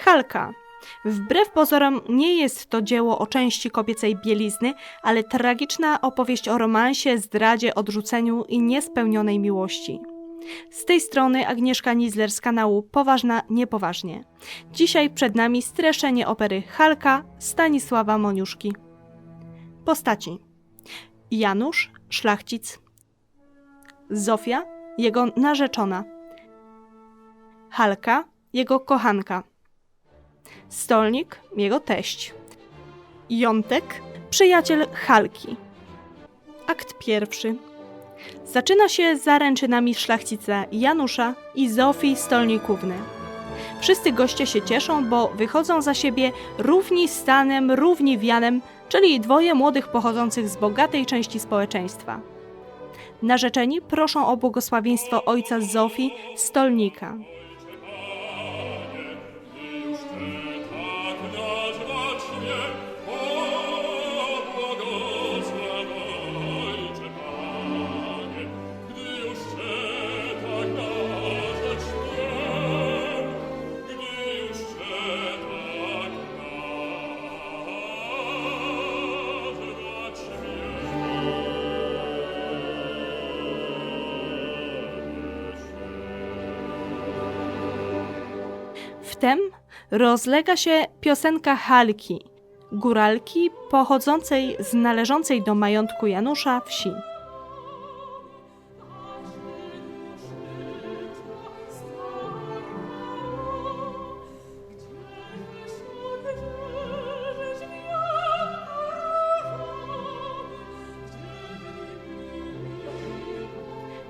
Halka. Wbrew pozorom nie jest to dzieło o części kobiecej bielizny, ale tragiczna opowieść o romansie, zdradzie, odrzuceniu i niespełnionej miłości. Z tej strony Agnieszka Nizler z kanału Poważna Niepoważnie. Dzisiaj przed nami streszczenie opery Halka Stanisława Moniuszki. Postaci: Janusz, szlachcic; Zofia, jego narzeczona; Halka, jego kochanka; Stolnik, jego teść; Jątek, przyjaciel Halki. Akt pierwszy. Zaczyna się zaręczynami szlachcica Janusza i Zofii Stolnikówny. Wszyscy goście się cieszą, bo wychodzą za siebie równi stanem, równi wianem, czyli dwoje młodych pochodzących z bogatej części społeczeństwa. Narzeczeni proszą o błogosławieństwo ojca Zofii, Stolnika. Wtem rozlega się piosenka Halki, góralki pochodzącej z należącej do majątku Janusza wsi.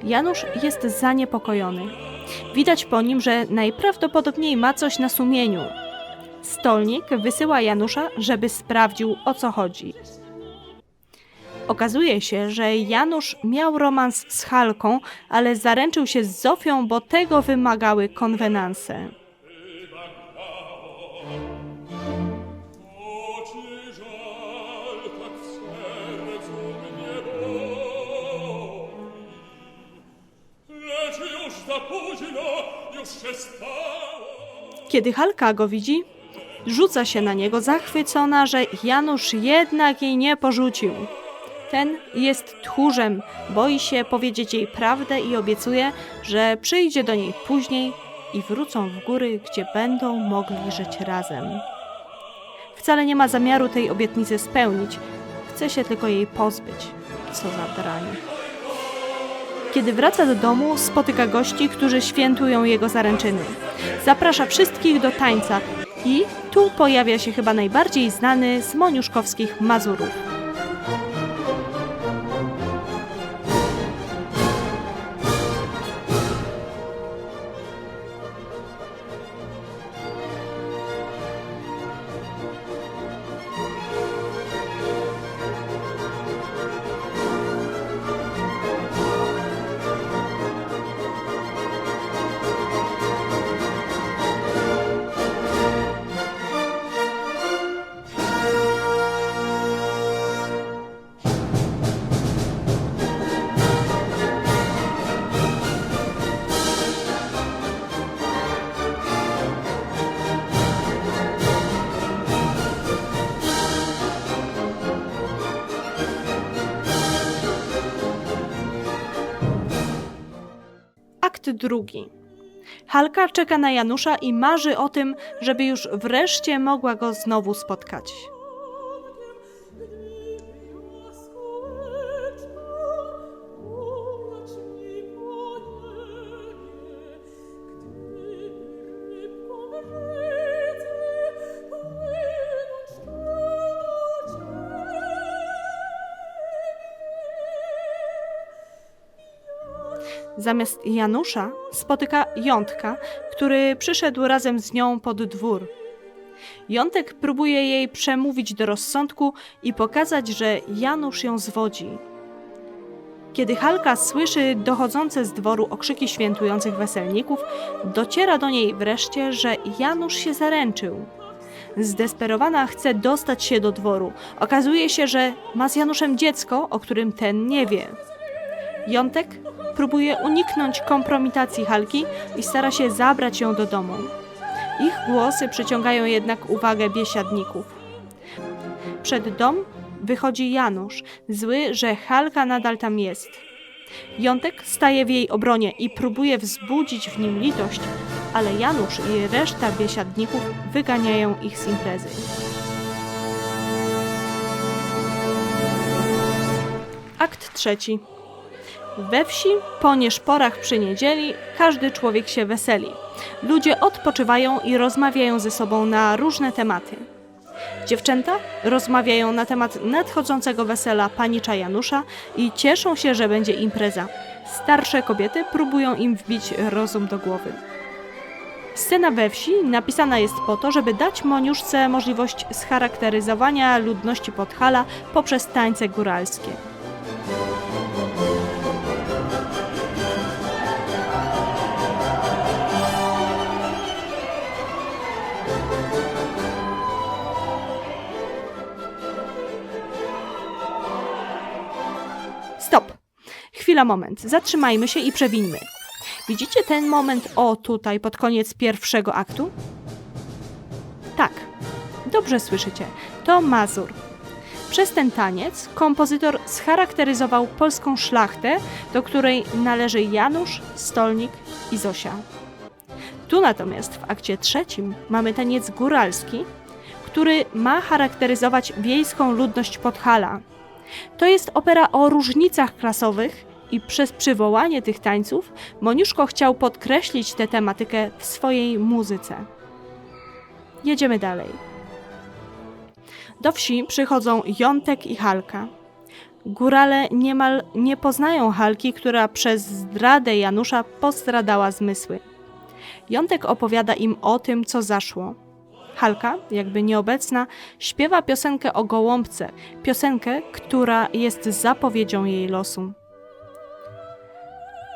Janusz jest zaniepokojony. Widać po nim, że najprawdopodobniej ma coś na sumieniu. Stolnik wysyła Janusza, żeby sprawdził, o co chodzi. Okazuje się, że Janusz miał romans z Halką, ale zaręczył się z Zofią, bo tego wymagały konwenanse. Kiedy Halka go widzi, rzuca się na niego zachwycona, że Janusz jednak jej nie porzucił. Ten jest tchórzem, boi się powiedzieć jej prawdę i obiecuje, że przyjdzie do niej później i wrócą w góry, gdzie będą mogli żyć razem. Wcale nie ma zamiaru tej obietnicy spełnić, chce się tylko jej pozbyć. Co za dranie. Kiedy wraca do domu, spotyka gości, którzy świętują jego zaręczyny. Zaprasza wszystkich do tańca i tu pojawia się chyba najbardziej znany z moniuszkowskich Mazurów. Akt drugi. Halka czeka na Janusza i marzy o tym, żeby już wreszcie mogła go znowu spotkać. Zamiast Janusza spotyka Jątka, który przyszedł razem z nią pod dwór. Jątek próbuje jej przemówić do rozsądku i pokazać, że Janusz ją zwodzi. Kiedy Halka słyszy dochodzące z dworu okrzyki świętujących weselników, dociera do niej wreszcie, że Janusz się zaręczył. Zdesperowana chce dostać się do dworu. Okazuje się, że ma z Januszem dziecko, o którym ten nie wie. Jątek próbuje uniknąć kompromitacji Halki i stara się zabrać ją do domu. Ich głosy przyciągają jednak uwagę biesiadników. Przed dom wychodzi Janusz, zły, że Halka nadal tam jest. Jątek staje w jej obronie i próbuje wzbudzić w nim litość, ale Janusz i reszta biesiadników wyganiają ich z imprezy. Akt 3. We wsi, po nieszporach przy niedzieli, każdy człowiek się weseli. Ludzie odpoczywają i rozmawiają ze sobą na różne tematy. Dziewczęta rozmawiają na temat nadchodzącego wesela panicza Janusza i cieszą się, że będzie impreza. Starsze kobiety próbują im wbić rozum do głowy. Scena we wsi napisana jest po to, żeby dać Moniuszce możliwość scharakteryzowania ludności Podhala poprzez tańce góralskie. Stop! Chwila, moment. Zatrzymajmy się i przewińmy. Widzicie ten moment tutaj pod koniec pierwszego aktu? Tak, dobrze słyszycie. To Mazur. Przez ten taniec kompozytor scharakteryzował polską szlachtę, do której należy Janusz, Stolnik i Zosia. Tu natomiast w akcie 3 mamy taniec góralski, który ma charakteryzować wiejską ludność Podhala. To jest opera o różnicach klasowych i przez przywołanie tych tańców Moniuszko chciał podkreślić tę tematykę w swojej muzyce. Jedziemy dalej. Do wsi przychodzą Jątek i Halka. Górale niemal nie poznają Halki, która przez zdradę Janusza postradała zmysły. Jątek opowiada im o tym, co zaszło. Halka, jakby nieobecna, śpiewa piosenkę o gołąbce, piosenkę, która jest zapowiedzią jej losu.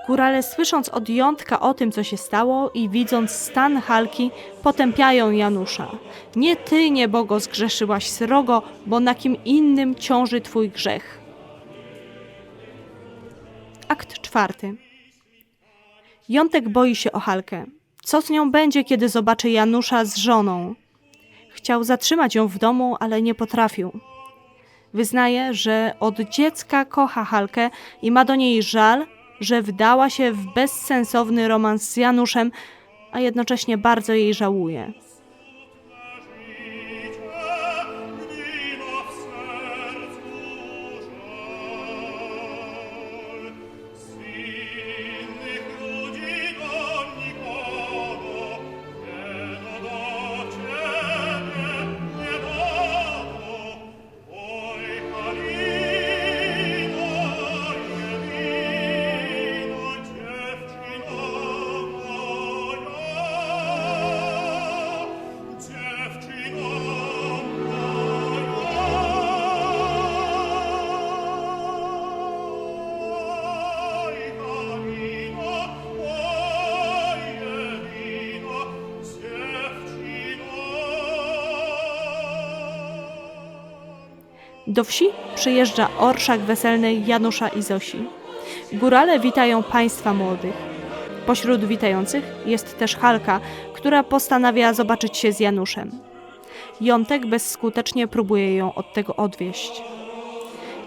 Górale, słysząc od Jątka o tym, co się stało i widząc stan Halki, potępiają Janusza. Nie ty, niebogo, zgrzeszyłaś srogo, bo na kim innym ciąży twój grzech. Akt 4. Jątek boi się o Halkę. Co z nią będzie, kiedy zobaczy Janusza z żoną? Chciał zatrzymać ją w domu, ale nie potrafił. Wyznaje, że od dziecka kocha Halkę i ma do niej żal, że wdała się w bezsensowny romans z Januszem, a jednocześnie bardzo jej żałuje. Do wsi przyjeżdża orszak weselny Janusza i Zosi. Górale witają państwa młodych. Pośród witających jest też Halka, która postanawia zobaczyć się z Januszem. Jątek bezskutecznie próbuje ją od tego odwieść.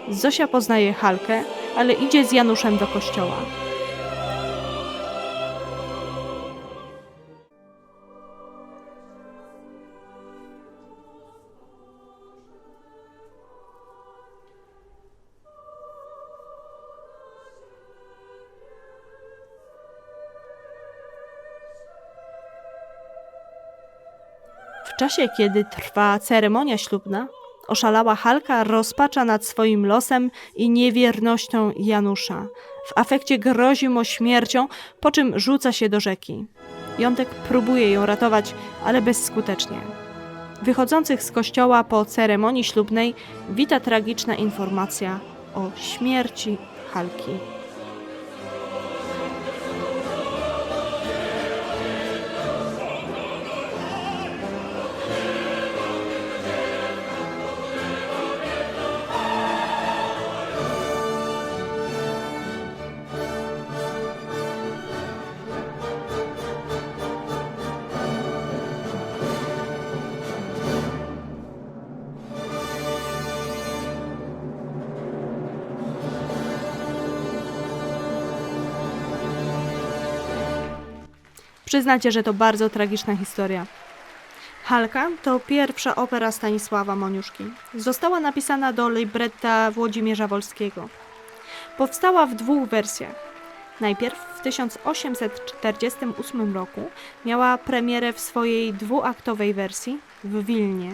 Zosia poznaje Halkę, ale idzie z Januszem do kościoła. W czasie, kiedy trwa ceremonia ślubna, oszalała Halka rozpacza nad swoim losem i niewiernością Janusza. W afekcie grozi mu śmiercią, po czym rzuca się do rzeki. Jątek próbuje ją ratować, ale bezskutecznie. Wychodzących z kościoła po ceremonii ślubnej wita tragiczna informacja o śmierci Halki. Przyznacie, że to bardzo tragiczna historia. Halka to pierwsza opera Stanisława Moniuszki. Została napisana do libretta Włodzimierza Wolskiego. Powstała w 2 wersjach. Najpierw w 1848 roku miała premierę w swojej 2-aktowej wersji w Wilnie.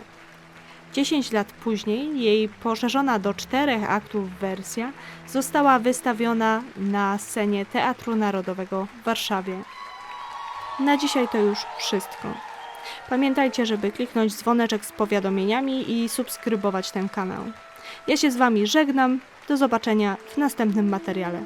10 lat później jej poszerzona do 4 aktów wersja została wystawiona na scenie Teatru Narodowego w Warszawie. Na dzisiaj to już wszystko. Pamiętajcie, żeby kliknąć dzwoneczek z powiadomieniami i subskrybować ten kanał. Ja się z Wami żegnam. Do zobaczenia w następnym materiale.